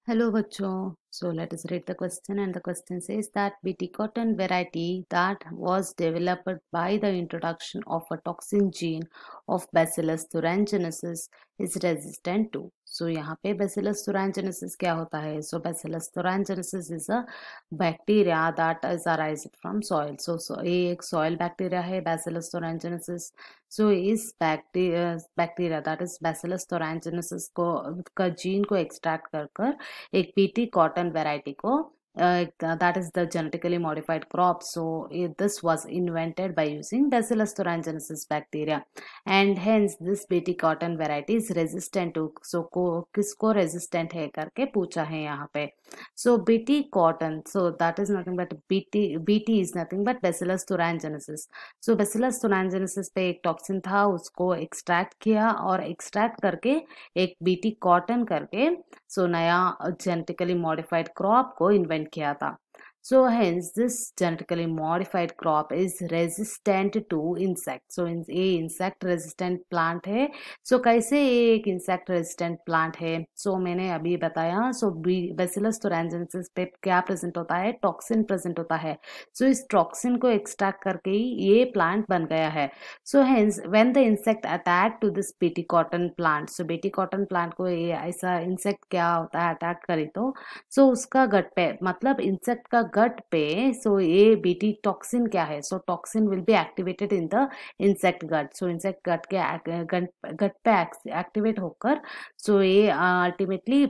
Hello बच्चों. So let us read the question, and the question says that BT cotton variety that was developed by the introduction of a toxin gene of Bacillus thuringiensis is resistant to. So यहाँ पे Bacillus thuringiensis क्या होता है? So Bacillus thuringiensis is a bacteria that is arising from soil. So ये एक soil bacteria है Bacillus thuringiensis. So इस bacteria that is Bacillus thuringiensis को का जीन को एक्सट्रैक्ट कर कर एक पीटी कॉटन वेराइटी को that is the genetically modified crop. So this was invented by using Bacillus thuringiensis bacteria, and hence this BT cotton variety is resistant to. So किसको resistant है करके पूछा है यहाँ पे. So BT cotton, so that is nothing but BT is nothing but Bacillus thuringiensis. So Bacillus thuringiensis पे एक toxin था, उसको एक्सट्रैक्ट किया और एक्सट्रैक्ट करके एक बीटी कॉटन करके सो नया जेनेटिकली मॉडिफाइड क्रॉप को इन्वेंट किया था. So hence this genetically modified crop is resistant to insect. So ये insect resistant plant है. So कैसे ये एक insect resistant plant है? So मैंने अभी बताया. So Bacillus thuringiensis पे क्या प्रेजेंट होता है? टॉक्सिन प्रेजेंट होता है. So इस टॉक्सिन को एक्सट्रैक्ट करके ही ये प्लांट बन गया है. So hence when the insect attack to this BT cotton plant, so BT cotton plant को ये ऐसा insect क्या होता है अटैक करे तो सो उसका गट पे मतलब इंसेक्ट का गट पे सो ये बीटी टॉक्सिन क्या है. So toxin will be activated in the insect gut. So insect gut के गट पे एक्टिवेट होकर सो ये ultimately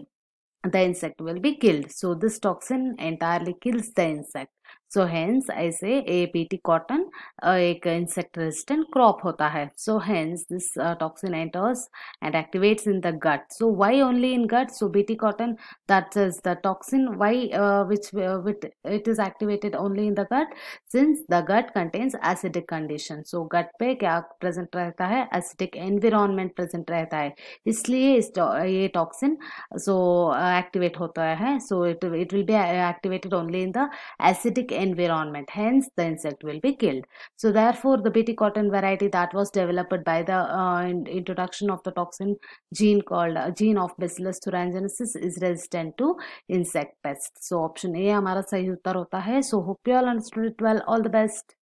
the insect will be killed. So this toxin entirely kills the insect. So hence I say APT cotton एक insect resistant crop होता है. So hence this toxin enters and activates in the gut. So why only in gut? So BT cotton, that is the toxin, why which it is activated only in the gut, since the gut contains acidic condition. So gut पे क्या present रहता है? Acidic environment present रहता है, इसलिए ये toxin so activate होता है. So it will be activated only in the acidic environment, hence the insect will be killed. So therefore the BT cotton variety that was developed by the introduction of the toxin gene called gene of Bacillus thuringiensis is resistant to insect pests. So option A हमारा सही उत्तर होता है. So hope you all understood it well. All the best.